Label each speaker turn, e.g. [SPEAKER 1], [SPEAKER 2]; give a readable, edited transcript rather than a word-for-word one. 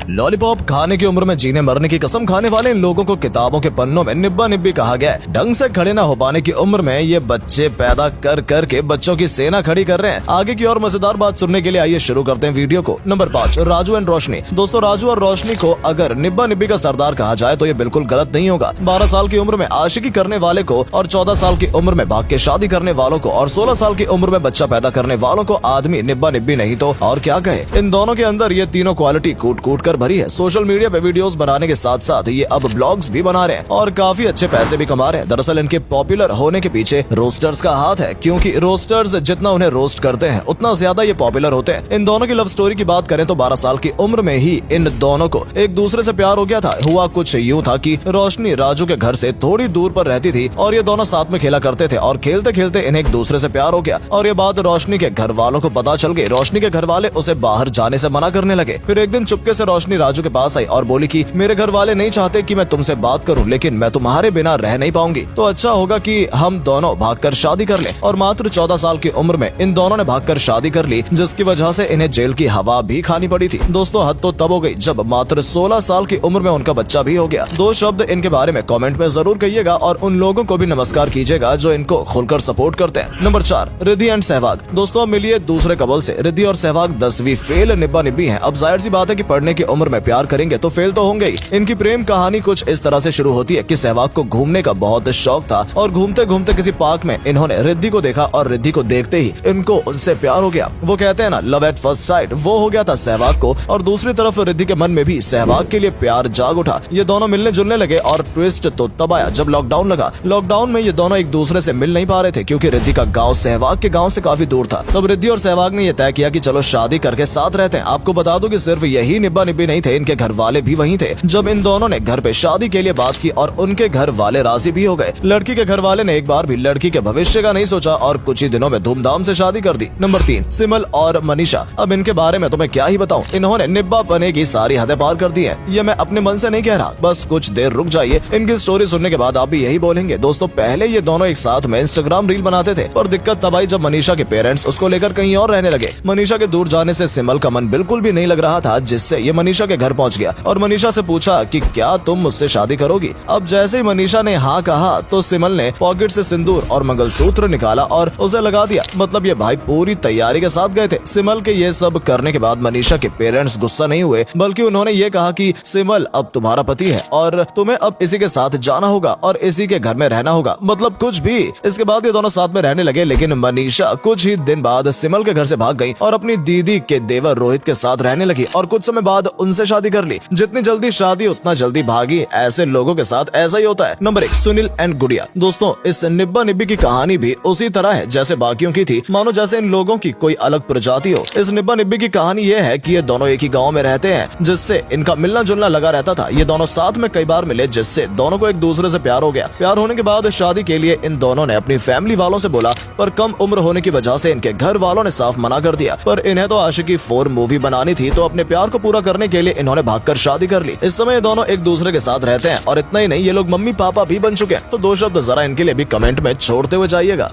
[SPEAKER 1] Lollipop खाने की उम्र में जीने मरने की कसम खाने वाले इन लोगों को किताबों के पन्नों में निब्बा निब्बी कहा गया है। ढंग से खड़े न हो पाने की उम्र में ये बच्चे पैदा कर कर के बच्चों की सेना खड़ी कर रहे हैं। आगे की और मजेदार बात सुनने के लिए आइए शुरू करते हैं वीडियो को। नंबर 5, राजू एंड रोशनी। दोस्तों, राजू और रोशनी को अगर निब्बा निब्बी का सरदार कहा जाए तो ये बिल्कुल गलत नहीं होगा। 12 साल की उम्र में आशिकी करने वाले को और 14 साल की उम्र में भाग के शादी करने वालों को और 16 साल की उम्र में बच्चा पैदा करने वालों को आदमी निब्बा निब्बी नहीं तो और क्या कहे। इन दोनों के अंदर ये तीनों क्वालिटी कूट कूट कर भरी है। सोशल मीडिया पे वीडियोस बनाने के साथ साथ ये अब ब्लॉग्स भी बना रहे हैं और काफी अच्छे पैसे भी कमा रहे हैं। दरअसल इनके पॉपुलर होने के पीछे रोस्टर्स का हाथ है, क्योंकि रोस्टर्स जितना उन्हें रोस्ट करते हैं उतना ज्यादा ये पॉपुलर होते हैं। इन दोनों की लव स्टोरी की बात करें तो 12 साल की उम्र में ही इन दोनों को एक दूसरे से प्यार हो गया था। हुआ कुछ यूँ था कि रोशनी राजू के घर से थोड़ी दूर पर रहती थी और ये दोनों साथ में खेला करते थे और खेलते खेलते इन्हें एक दूसरे से प्यार हो गया और ये बात रोशनी के घर वालों को पता चल गई। रोशनी के घर वाले उसे बाहर जाने से मना करने लगे। फिर एक दिन चुपके से रोशनी राजू के पास आई और बोली कि मेरे घर वाले नहीं चाहते कि मैं तुमसे बात करूं, लेकिन मैं तुम्हारे बिना रह नहीं पाऊंगी, तो अच्छा होगा कि हम दोनों भागकर शादी कर लें। और मात्र 14 साल की उम्र में इन दोनों ने भागकर शादी कर ली, जिसकी वजह से इन्हें जेल की हवा भी खानी पड़ी थी। दोस्तों, हद तो तब हो गई जब मात्र 16 साल की उम्र में उनका बच्चा भी हो गया। 2 शब्द इनके बारे में कमेंट में जरूर कहिएगा और उन लोगों को भी नमस्कार कीजिएगा जो इनको खुलकर सपोर्ट करते हैं। Number 4, Riddhi and Sehwag. दोस्तों, मिलिए दूसरे कबल से। रिद्धि और सहवाग 10वीं फेल निब्बा निब्बी हैं। अब जाहिर सी बात है कि पढ़ने की उम्र में प्यार करेंगे तो फेल तो होंगे ही। इनकी प्रेम कहानी कुछ इस तरह से शुरू होती है कि सहवाग को घूमने का बहुत शौक था और घूमते घूमते किसी पार्क में इन्होंने रिद्धि को देखा और रिद्धि को देखते ही इनको उनसे प्यार हो गया। वो कहते हैं ना, लव एट फर्स्ट साइट, वो हो गया था सहवाग को। और दूसरी तरफ रिद्धि के मन में भी सहवाग के लिए प्यार जाग उठा। ये दोनों मिलने जुलने लगे और ट्विस्ट तो तब आया जब लॉकडाउन लगा। लॉकडाउन में ये दोनों एक दूसरे से मिल नहीं पा रहे थे क्योंकि रिद्धि का गाँव सहवाग के गाँव से काफी दूर था। तब रिद्धि और सहवाग ने यह तय किया कि चलो शादी करके साथ रहते हैं। आपको बता दूं कि सिर्फ यही निब्बा निब्बी नहीं थे, इनके घर वाले भी वहीं थे। जब इन दोनों ने घर पे शादी के लिए बात की और उनके घर वाले राजी भी हो गए। लड़की के घर वाले ने एक बार भी लड़की के भविष्य का नहीं सोचा और कुछ ही दिनों में धूमधाम से शादी कर दी। नंबर 3, सिमल और मनीषा। अब इनके बारे में तुम्हें क्या ही बताऊं, इन्होंने निब्बा बने की सारी हदें पार कर दी है। ये मैं अपने मन से नहीं कह रहा, बस कुछ देर रुक जाइए, इनकी स्टोरी सुनने के बाद आप भी यही बोलेंगे। दोस्तों, पहले ये दोनों एक साथ में इंस्टाग्राम रील बनाते थे और दिक्कत तब आई जब मनीषा के पेरेंट्स उसको लेकर कहीं और रहने लगे। मनीषा के दूर जाने से सिमल का मन बिल्कुल भी नहीं लग रहा था, जिससे ये मनीषा के घर पहुंच गया और मनीषा से पूछा कि क्या तुम मुझसे शादी करोगी। अब जैसे ही मनीषा ने हाँ कहा तो सिमल ने पॉकेट से सिंदूर और मंगलसूत्र निकाला और उसे लगा दिया। मतलब ये भाई पूरी तैयारी के साथ गए थे। सिमल के ये सब करने के बाद मनीषा के पेरेंट्स गुस्सा नहीं हुए, बल्कि उन्होंने ये कहा कि सिमल अब तुम्हारा पति है और तुम्हें अब इसी के साथ जाना होगा और इसी के घर में रहना होगा, मतलब कुछ भी। इसके बाद ये दोनों साथ में रहने लगे, लेकिन मनीषा कुछ ही दिन बाद सिमल के घर से भाग गई और अपनी दीदी के देवर रोहित के साथ रहने लगी और कुछ समय बाद उनसे शादी कर ली। जितनी जल्दी शादी उतना जल्दी भागी, ऐसे लोगों के साथ ऐसा ही होता है। नंबर 1, सुनील एंड गुड़िया। दोस्तों, इस निब्बा निब्बी की कहानी भी उसी तरह है जैसे बाकियों की थी, मानो जैसे इन लोगों की कोई अलग प्रजाति हो। इस निब्बा निब्बी की कहानी ये है कि ये दोनों एक ही गाँव में रहते हैं, जिससे इनका मिलना जुलना लगा रहता था। ये दोनों साथ में कई बार मिले, जिससे दोनों को एक दूसरे से प्यार हो गया। प्यार होने के बाद शादी के लिए इन दोनों ने अपनी फैमिली वालों से बोला, पर कम उम्र होने की वजह से इनके घर वालों ने साफ मना कर दिया। पर इन्हें तो आशिकी 4 मूवी बनानी थी, तो अपने प्यार को पूरा करने के लिए इन्होंने भागकर शादी कर ली। इस समय ये दोनों एक दूसरे के साथ रहते हैं और इतना ही नहीं, ये लोग मम्मी पापा भी बन चुके हैं। तो 2 शब्द जरा इनके लिए भी कमेंट में छोड़ते हुए जाइएगा।